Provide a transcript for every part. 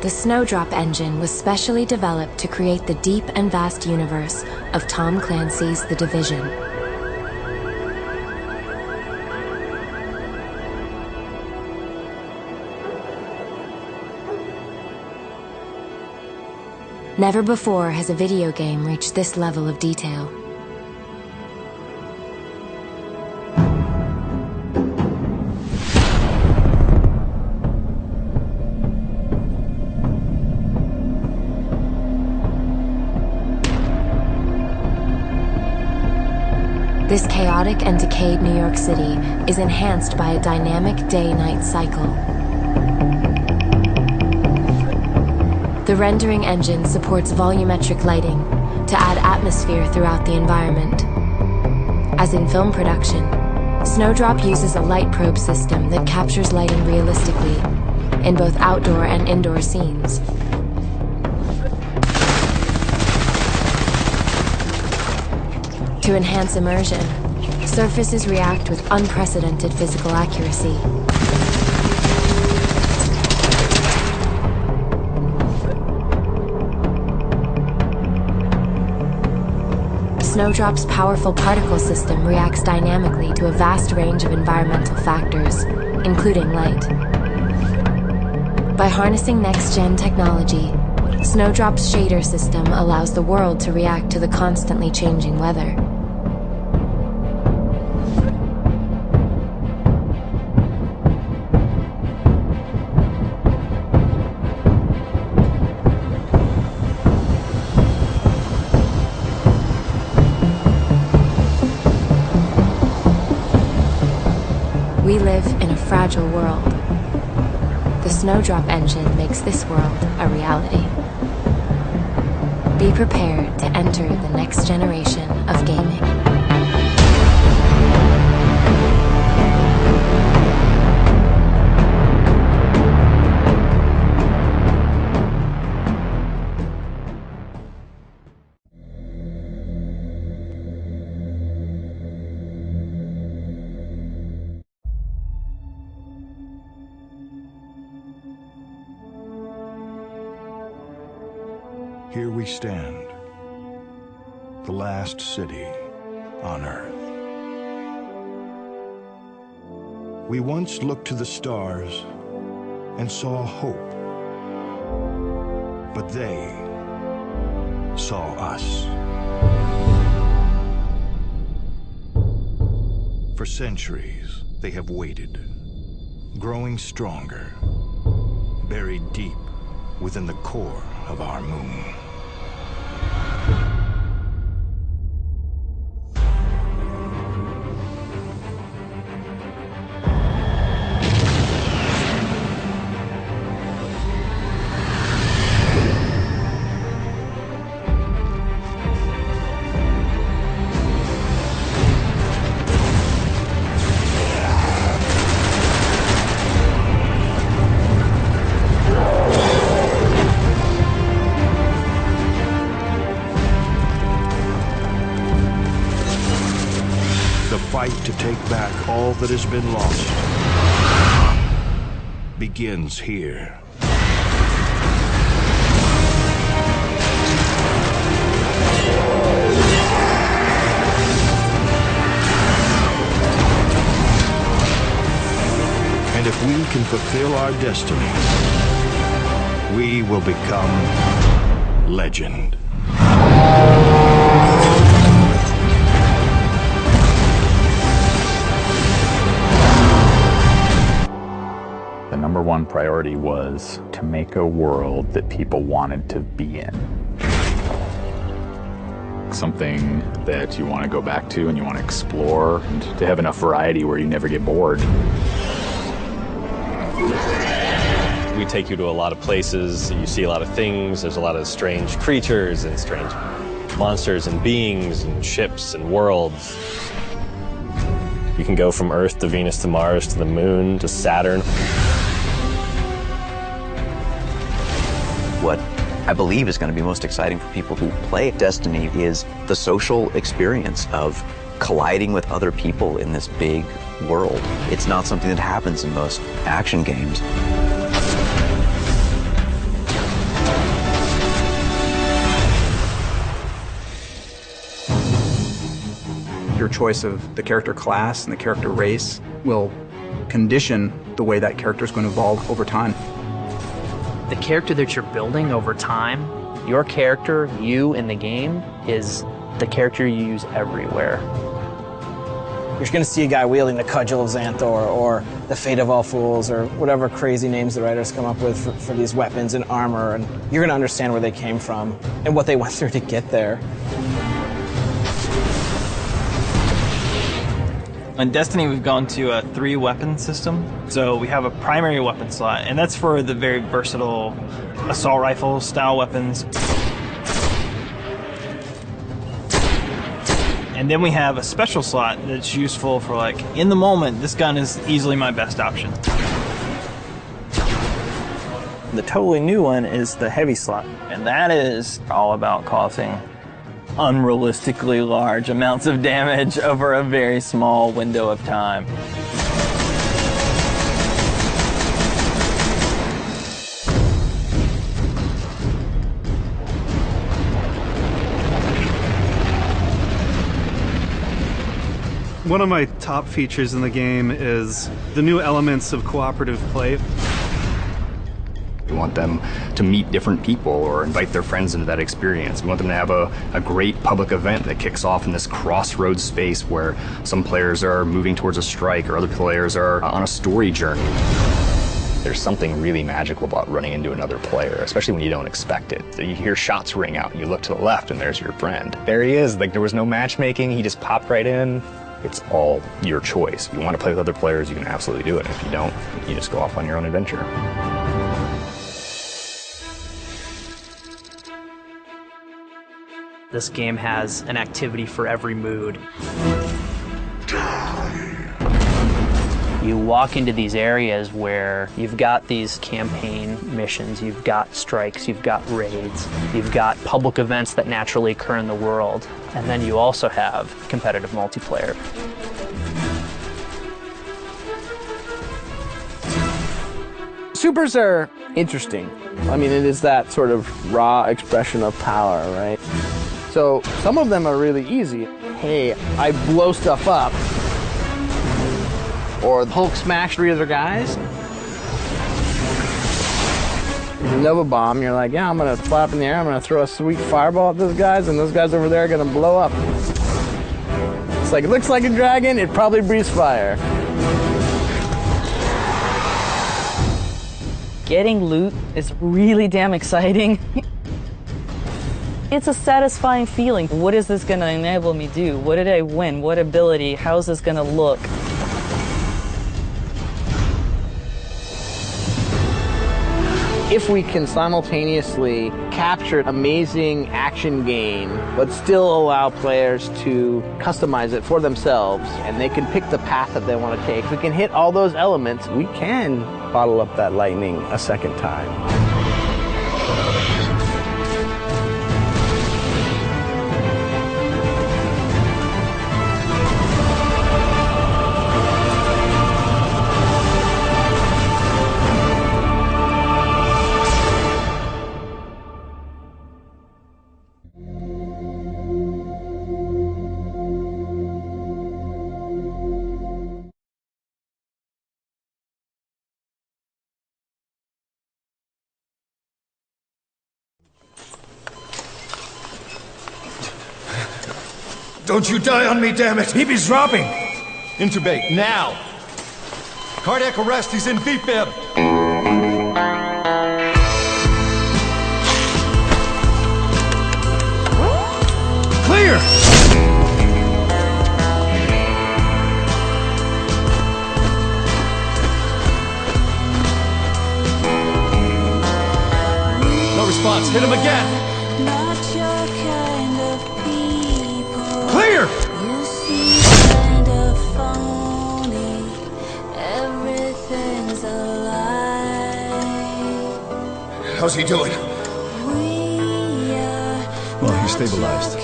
The Snowdrop engine was specially developed to create the deep and vast universe of Tom Clancy's The Division. Never before has a video game reached this level of detail. This chaotic and decayed New York City is enhanced by a dynamic day-night cycle. The rendering engine supports volumetric lighting to add atmosphere throughout the environment. As in film production, Snowdrop uses a light probe system that captures lighting realistically in both outdoor and indoor scenes. To enhance immersion, surfaces react with unprecedented physical accuracy. Snowdrop's powerful particle system reacts dynamically to a vast range of environmental factors, including light. By harnessing next-gen technology, Snowdrop's shader system allows the world to react to the constantly changing weather. We live in a fragile world. The Snowdrop engine makes this world a reality. Be prepared to enter the next generation of gaming. Here we stand, the last city on Earth. We once looked to the stars and saw hope, but they saw us. For centuries, they have waited, growing stronger, buried deep within the core of our moon. The fight to take back all that has been lost begins here. And if we can fulfill our destiny, we will become legend. The number one priority was to make a world that people wanted to be in. Something that you want to go back to and you want to explore, and to have enough variety where you never get bored. We take you to a lot of places, you see a lot of things, there's a lot of strange creatures and strange monsters and beings and ships and worlds. You can go from Earth to Venus to Mars to the Moon to Saturn. What I believe is going to be most exciting for people who play Destiny is the social experience of colliding with other people in this big world. It's not something that happens in most action games. Your choice of the character class and the character race will condition the way that character is going to evolve over time. The character that you're building over time, your character, you in the game, is the character you use everywhere. You're going to see a guy wielding the Cudgel of Xanthor or the Fate of All Fools or whatever crazy names the writers come up with for these weapons and armor, and you're going to understand where they came from and what they went through to get there. In Destiny, we've gone to a 3-weapon system. So we have a primary weapon slot, and that's for the very versatile assault rifle style weapons. And then we have a special slot that's useful for, like, in the moment, this gun is easily my best option. The totally new one is the heavy slot, and that is all about causing unrealistically large amounts of damage over a very small window of time. One of my top features in the game is the new elements of cooperative play. We want them to meet different people or invite their friends into that experience. We want them to have a great public event that kicks off in this crossroads space where some players are moving towards a strike or other players are on a story journey. There's something really magical about running into another player, especially when you don't expect it. So you hear shots ring out and you look to the left and there's your friend. There he is, like there was no matchmaking, he just popped right in. It's all your choice. If you want to play with other players, you can absolutely do it. If you don't, you just go off on your own adventure. This game has an activity for every mood. You walk into these areas where you've got these campaign missions, you've got strikes, you've got raids, you've got public events that naturally occur in the world, and then you also have competitive multiplayer. Supers are interesting. I mean, it is that sort of raw expression of power, right? So some of them are really easy. Hey, I blow stuff up. Or Hulk smash 3 other guys. Nova Bomb, you're like, yeah, I'm gonna fly up in the air, I'm gonna throw a sweet fireball at those guys, and those guys over there are gonna blow up. It's like, it looks like a dragon, it probably breathes fire. Getting loot is really damn exciting. It's a satisfying feeling. What is this gonna enable me to do? What did I win? What ability? How's this gonna look? If we can simultaneously capture amazing action gain, but still allow players to customize it for themselves, and they can pick the path that they want to take, if we can hit all those elements, we can bottle up that lightning a second time. Don't you die on me, damn it! He's dropping! Intubate, now! Cardiac arrest, he's in VFib! Clear! No response, hit him again! Clear! You seem kind of phony. Everything's a lie. How's he doing? Well, he's stabilized,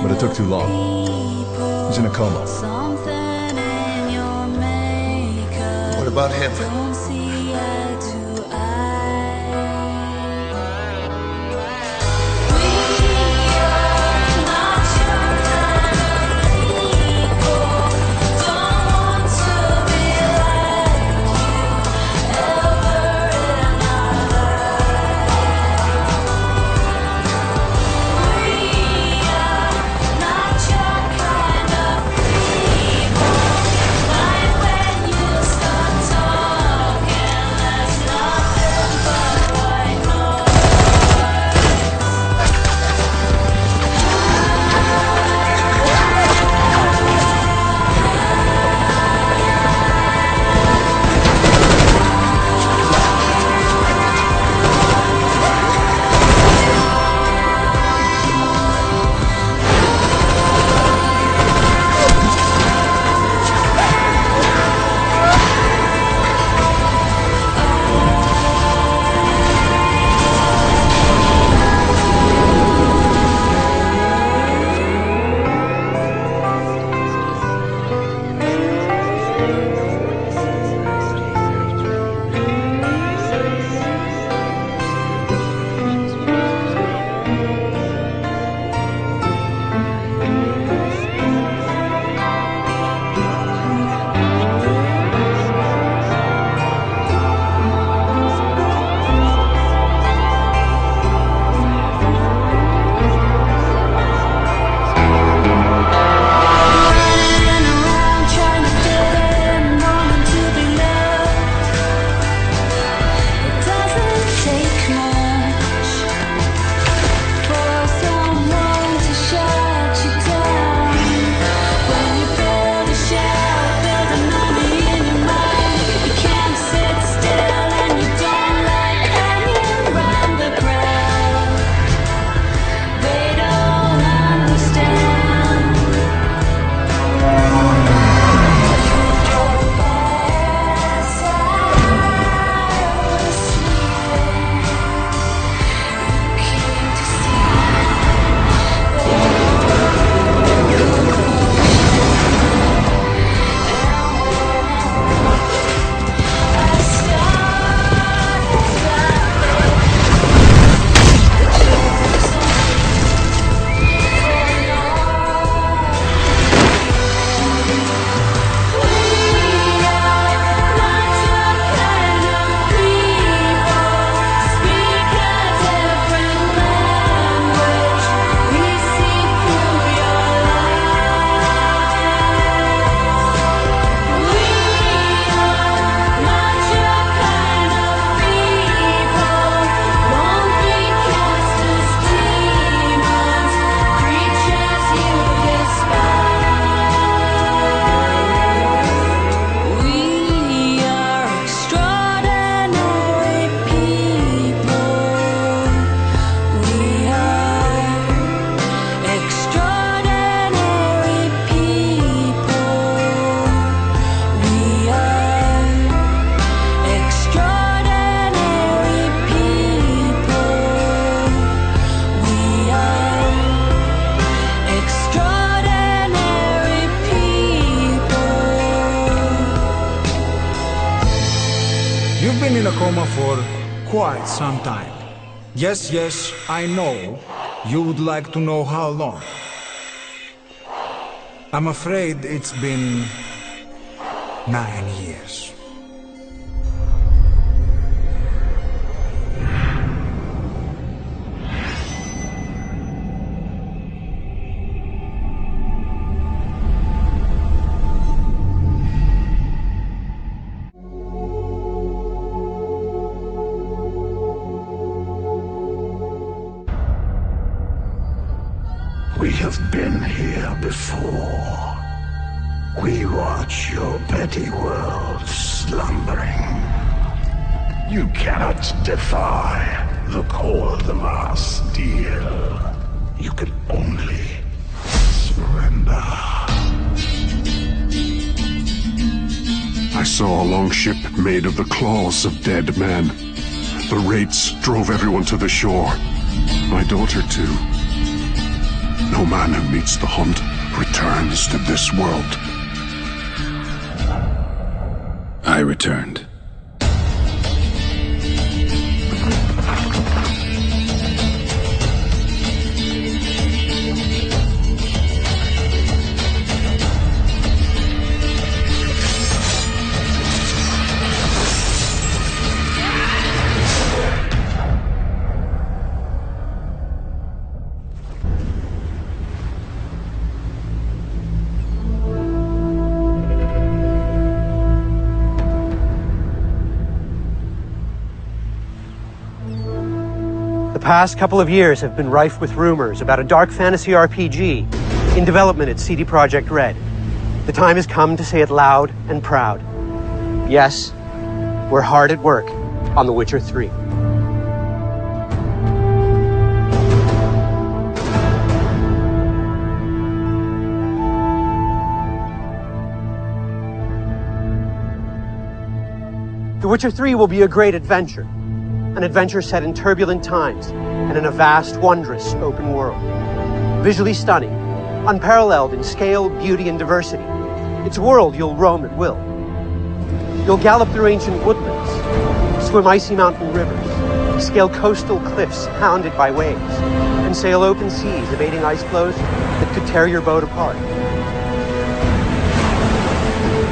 but it took too long. He's in a coma. What about him? been in a coma for quite some time. Yes, I know. You would like to know how long. I'm afraid it's been 9 years. We have been here before. We watch your petty world slumbering. You cannot defy the core of the mass deal. You can only surrender. I saw a longship made of the claws of dead men. The wraiths drove everyone to the shore. My daughter, too. No man who meets the hunt returns to this world. I returned. The past couple of years have been rife with rumors about a dark fantasy RPG in development at CD Projekt Red. The time has come to say it loud and proud. Yes, we're hard at work on The Witcher 3. The Witcher 3 will be a great adventure. An adventure set in turbulent times and in a vast, wondrous open world. Visually stunning, unparalleled in scale, beauty, and diversity. It's a world you'll roam at will. You'll gallop through ancient woodlands, swim icy mountain rivers, scale coastal cliffs hounded by waves, and sail open seas evading ice floes that could tear your boat apart.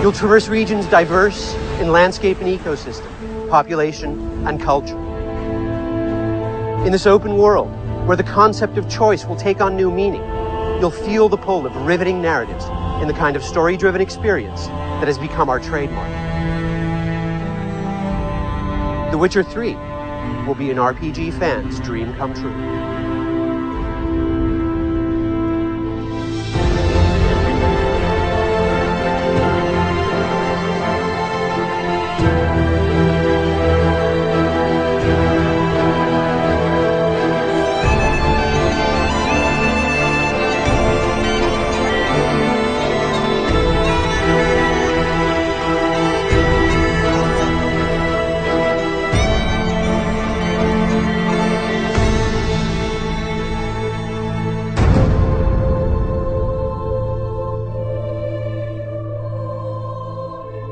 You'll traverse regions diverse in landscape and ecosystem, population, and culture. In this open world, where the concept of choice will take on new meaning, you'll feel the pull of riveting narratives in the kind of story-driven experience that has become our trademark. The Witcher 3 will be an RPG fan's dream come true.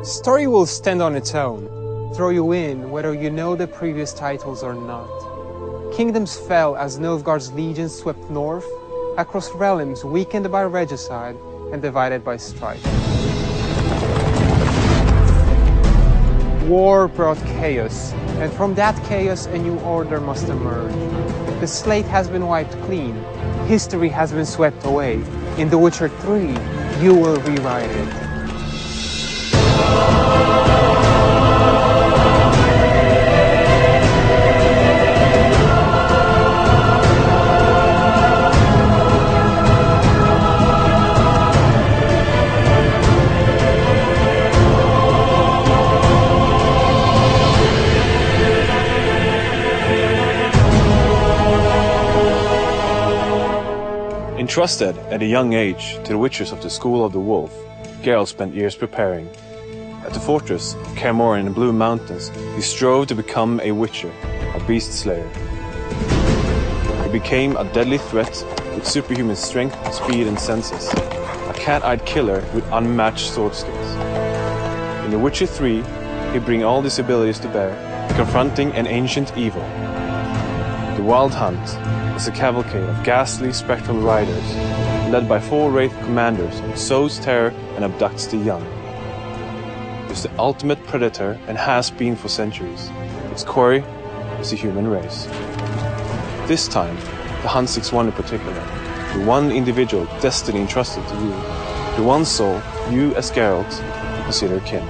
Story will stand on its own, throw you in whether you know the previous titles or not. Kingdoms fell as Nilfgaard's legions swept north, across realms weakened by regicide and divided by strife. War brought chaos, and from that chaos a new order must emerge. The slate has been wiped clean, history has been swept away. In The Witcher 3, you will rewrite it. Entrusted at a young age to the witches of the School of the Wolf, Geralt spent years preparing. At the fortress of Kaer Morhen in the Blue Mountains, he strove to become a witcher, a beast slayer. He became a deadly threat with superhuman strength, speed, and senses, a cat-eyed killer with unmatched sword skills. In The Witcher 3, he brings all these abilities to bear confronting an ancient evil. The Wild Hunt is a cavalcade of ghastly spectral riders, led by 4 Wraith commanders who sows terror and abducts the young. It's the ultimate predator and has been for centuries. Its quarry is the human race. This time, the Hunt seeks one in particular, the one individual destiny entrusted to you, the one soul you as Geralt consider kin.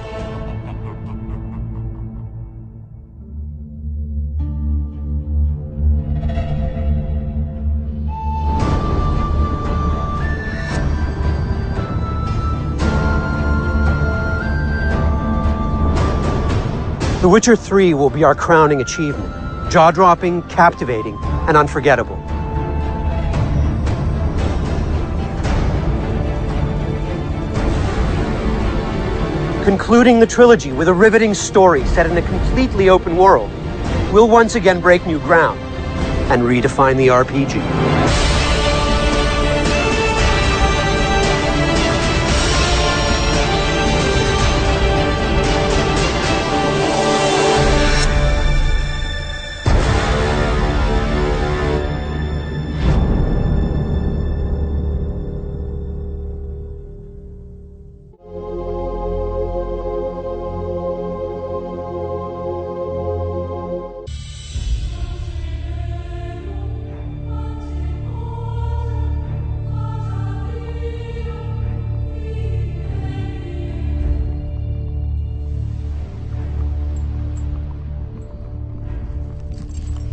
The Witcher 3 will be our crowning achievement. Jaw-dropping, captivating, and unforgettable. Concluding the trilogy with a riveting story set in a completely open world, we'll once again break new ground and redefine the RPG.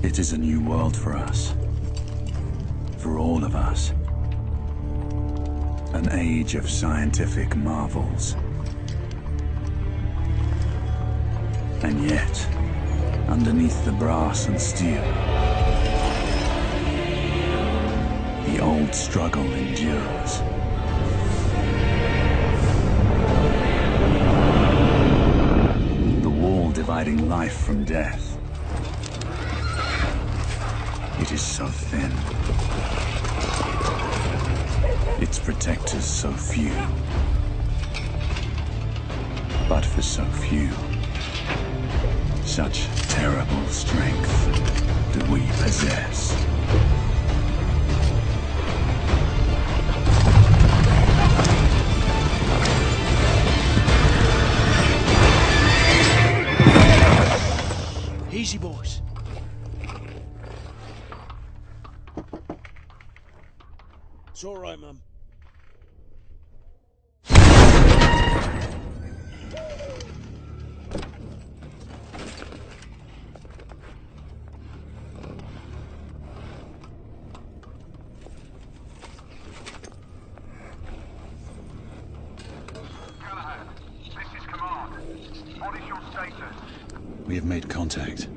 It is a new world for us. For all of us. An age of scientific marvels. And yet, underneath the brass and steel, the old struggle endures. The wall dividing life from death. It is so thin. Its protectors so few. But for so few, such terrible strength do we possess. Easy, boys. It's all right, Mum. We have made contact.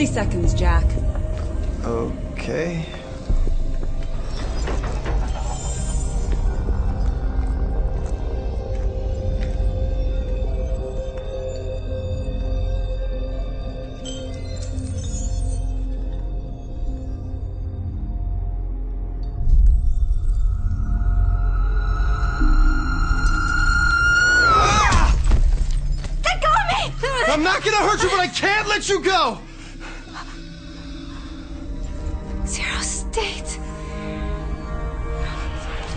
Seconds, Jack. Okay. not gonna hurt you, but I can't let you go! Zero state.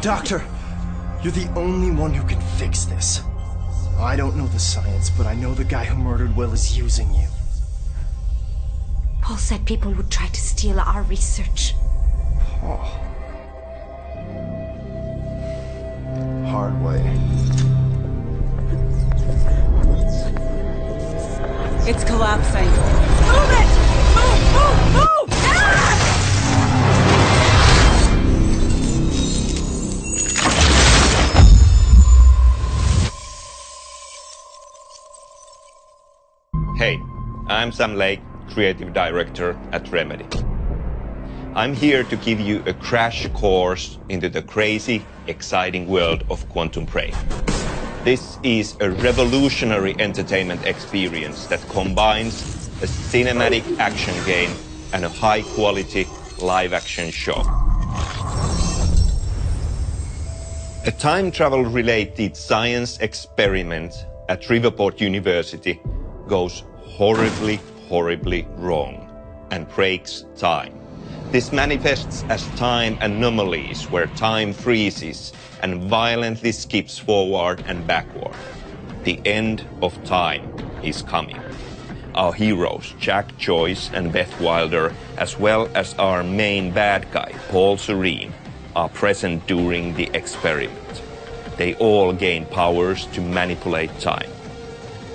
Doctor, you're the only one who can fix this. I don't know the science, but I know the guy who murdered Will is using you. Paul said people would try to steal our research. Paul. Hard way. It's collapsing. Move it! Move! Ah! Hey, I'm Sam Lake, Creative Director at Remedy. I'm here to give you a crash course into the crazy, exciting world of Quantum Break. This is a revolutionary entertainment experience that combines a cinematic action game and a high-quality live-action show. A time travel-related science experiment at Riverport University goes horribly wrong and breaks time. This manifests as time anomalies where time freezes and violently skips forward and backward. The end of time is coming. Our heroes, Jack Joyce and Beth Wilder, as well as our main bad guy, Paul Serene, are present during the experiment. They all gain powers to manipulate time.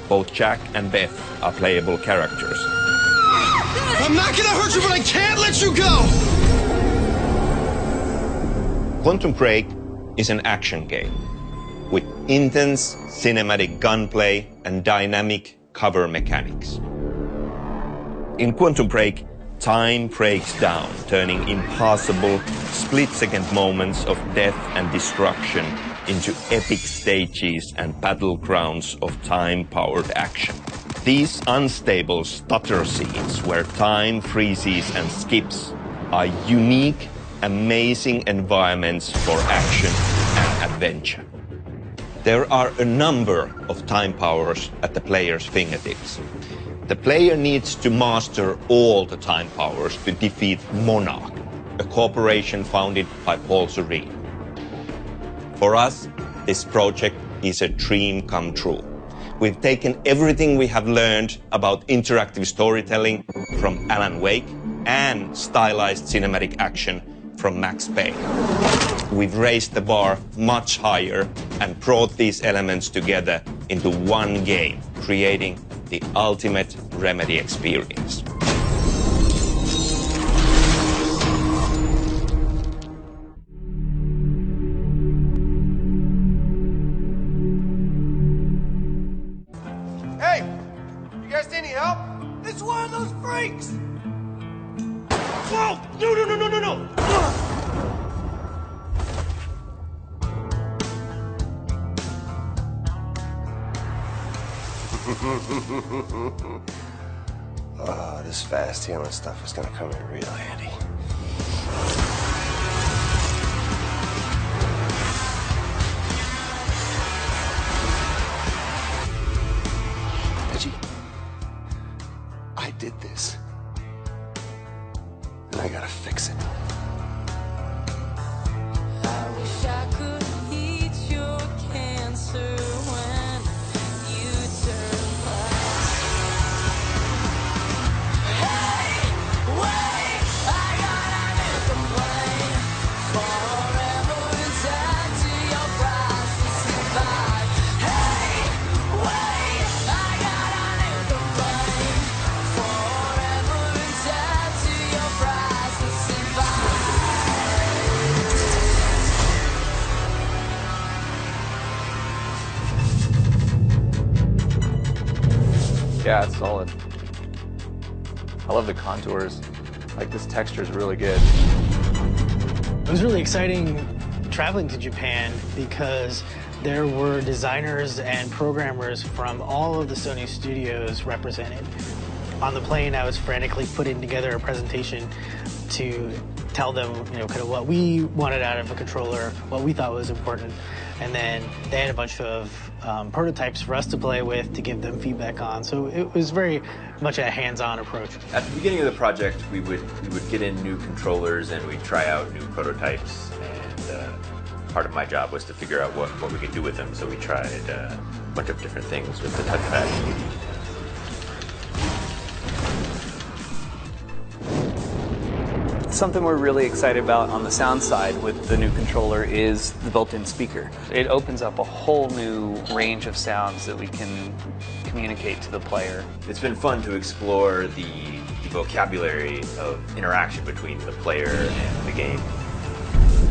Both Jack and Beth are playable characters. I'm not gonna hurt you, but I can't let you go! Quantum Break is an action game with intense cinematic gunplay and dynamic cover mechanics. In Quantum Break, time breaks down, turning impossible split-second moments of death and destruction into epic stages and battlegrounds of time-powered action. These unstable stutter scenes where time freezes and skips are unique, amazing environments for action and adventure. There are a number of time powers at the player's fingertips. The player needs to master all the time powers to defeat Monarch, a corporation founded by Paul Serene. For us, this project is a dream come true. We've taken everything we have learned about interactive storytelling from Alan Wake and stylized cinematic action from Max Payne. We've raised the bar much higher and brought these elements together into one game, creating the ultimate Remedy experience. Hey! You guys need any help? It's one of those freaks! Whoa! No! Oh, this fast healing stuff is gonna come in real handy. Reggie, I did this. And I gotta fix it. I wish I could eat your cancer when you turn black. Hey, wait, I gotta make a complaint. Forever inside to your price to survive. Hey, wait, I gotta make a complaint. Forever inside to your price to survive. Yeah, it's solid. I love the contours. Like, this texture is really good. It was really exciting traveling to Japan because there were designers and programmers from all of the Sony studios represented. On the plane, I was frantically putting together a presentation to tell them, you know, kind of what we wanted out of a controller, what we thought was important, and then they had a bunch of prototypes for us to play with to give them feedback on. So it was very much a hands-on approach. At the beginning of the project, we would get in new controllers and we'd try out new prototypes, and part of my job was to figure out what we could do with them. So we tried a bunch of different things with the touchpad. Something we're really excited about on the sound side with the new controller is the built-in speaker. It opens up a whole new range of sounds that we can communicate to the player. It's been fun to explore the vocabulary of interaction between the player and the game.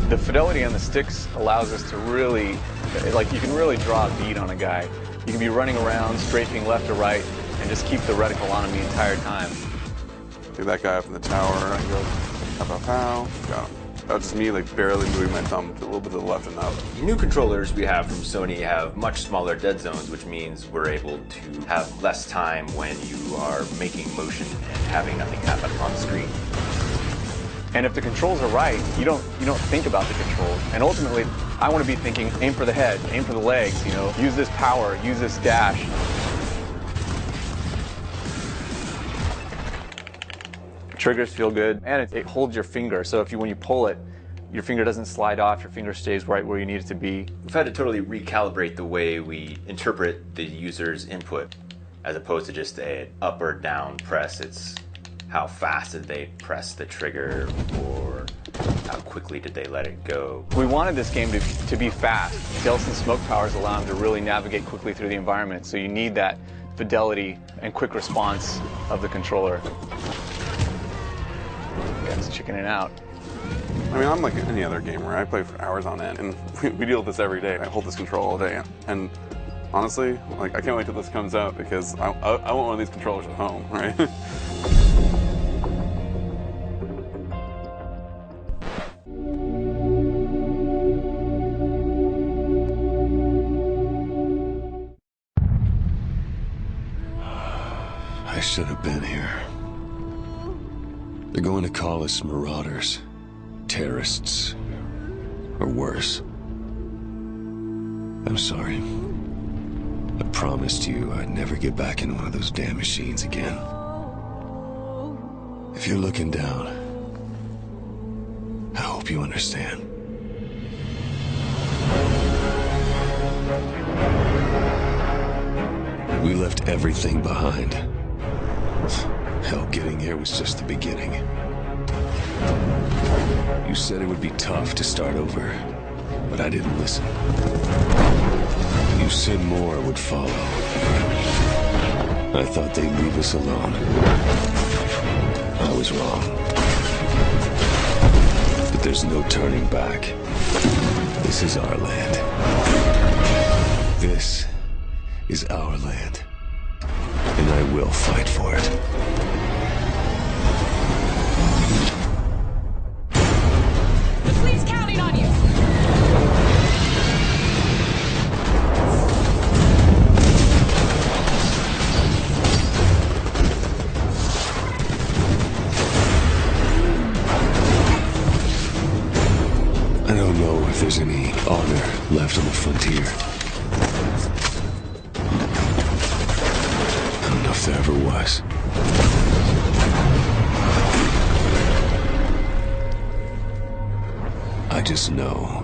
The fidelity on the sticks allows us to really, like, you can really draw a bead on a guy. You can be running around, strafing left or right, and just keep the reticle on him the entire time. Get that guy up in the tower, I go, pow, pow, pow, go. That's just me, like, barely moving my thumb a little bit to the left and up. The new controllers we have from Sony have much smaller dead zones, which means we're able to have less time when you are making motion and having nothing happen on the screen. And if the controls are right, you don't think about the controls. And ultimately, I want to be thinking, aim for the head, aim for the legs, you know, use this power, use this dash. Triggers feel good, and it holds your finger, so when you pull it, your finger doesn't slide off, your finger stays right where you need it to be. We've had to totally recalibrate the way we interpret the user's input, as opposed to just an up or down press. It's how fast did they press the trigger, or how quickly did they let it go. We wanted this game to be fast. Gelston smoke powers allow them to really navigate quickly through the environment, so you need that fidelity and quick response of the controller. It's chickening out. I mean, I'm like any other gamer. I play for hours on end, and we deal with this every day. I hold this control all day, and honestly, like, I can't wait till this comes out because I want one of these controllers at home, right? I should have been here. They're going to call us marauders, terrorists, or worse. I'm sorry. I promised you I'd never get back in one of those damn machines again. If you're looking down, I hope you understand. We left everything behind. Hell, getting here was just the beginning. You said it would be tough to start over, but I didn't listen. You said more would follow. I thought they'd leave us alone. I was wrong. But there's no turning back. This is our land. This is our land. And I will fight for it. The fleet's counting on you! I don't know if there's any honor left on the frontier. I don't know if there ever was. I just know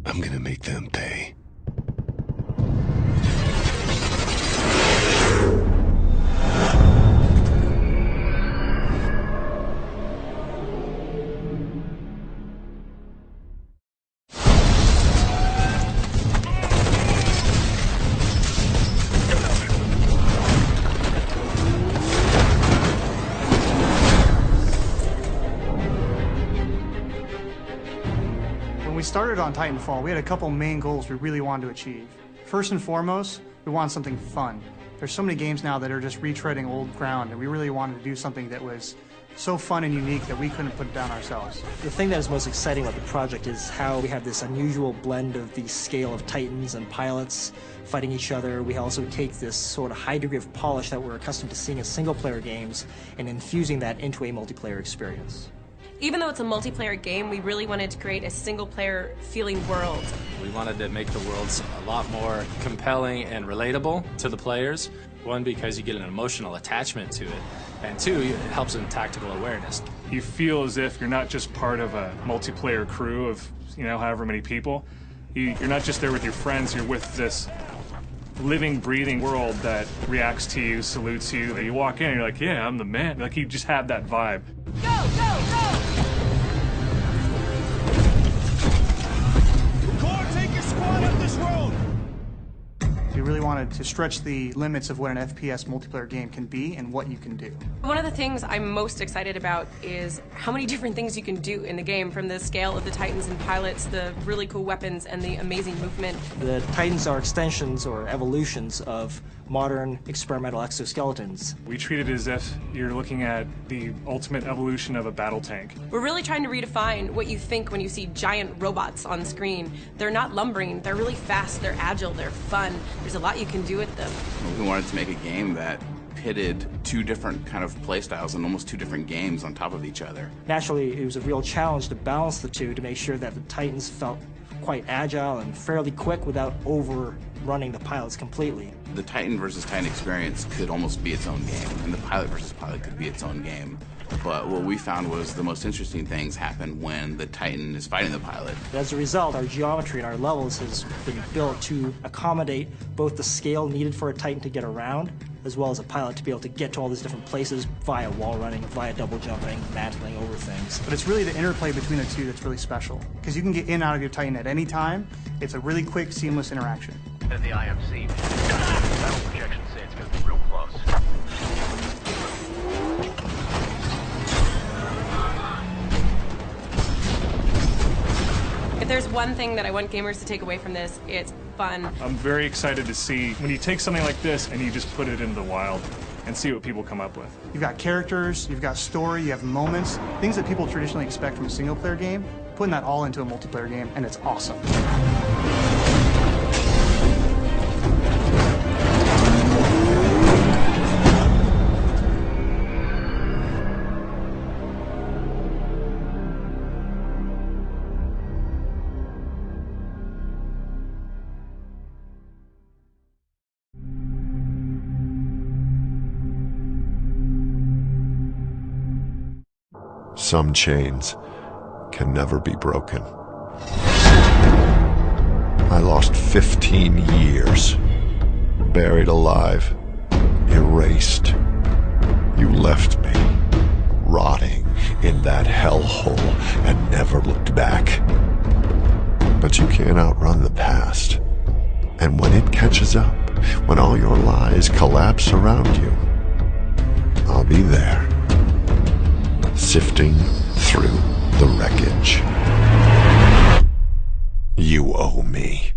I'm gonna make them pay. When we started on Titanfall, we had a couple main goals we really wanted to achieve. First and foremost, we wanted something fun. There's so many games now that are just retreading old ground, and we really wanted to do something that was so fun and unique that we couldn't put it down ourselves. The thing that is most exciting about the project is how we have this unusual blend of the scale of titans and pilots fighting each other. We also take this sort of high degree of polish that we're accustomed to seeing in single-player games and infusing that into a multiplayer experience. Even though it's a multiplayer game, we really wanted to create a single-player feeling world. We wanted to make the worlds a lot more compelling and relatable to the players. One, because you get an emotional attachment to it, and two, it helps in tactical awareness. You feel as if you're not just part of a multiplayer crew of, however many people. You're not just there with your friends, you're with this living, breathing world that reacts to you, salutes you. You walk in and you're like, yeah, I'm the man. Like, you just have that vibe. Go, go, go! Core, take your squad up this road! We really wanted to stretch the limits of what an FPS multiplayer game can be and what you can do. One of the things I'm most excited about is how many different things you can do in the game, from the scale of the Titans and pilots, the really cool weapons, and the amazing movement. The Titans are extensions or evolutions of modern experimental exoskeletons. We treat it as if you're looking at the ultimate evolution of a battle tank. We're really trying to redefine what you think when you see giant robots on screen. They're not lumbering, they're really fast, they're agile, they're fun. There's a lot you can do with them. We wanted to make a game that pitted two different kind of playstyles and almost two different games on top of each other. Naturally, it was a real challenge to balance the two to make sure that the Titans felt quite agile and fairly quick without overrunning the pilots completely. The Titan versus Titan experience could almost be its own game, and the pilot versus pilot could be its own game. But what we found was the most interesting things happen when the Titan is fighting the pilot. As a result, our geometry and our levels has been built to accommodate both the scale needed for a Titan to get around, as well as a pilot to be able to get to all these different places via wall running, via double jumping, mantling over things. But it's really the interplay between the two that's really special, because you can get in and out of your Titan at any time. It's a really quick, seamless interaction. And the IMC. Battle projections say it's going to be real close. If there's one thing that I want gamers to take away from this, it's fun. I'm very excited to see when you take something like this and you just put it into the wild and see what people come up with. You've got characters, you've got story, you have moments, things that people traditionally expect from a single-player game, putting that all into a multiplayer game, and it's awesome. Some chains can never be broken. I lost 15 years, buried alive, erased. You left me, rotting in that hellhole, and never looked back. But you can't outrun the past. And when it catches up, when all your lies collapse around you, I'll be there, sifting through the wreckage. You owe me.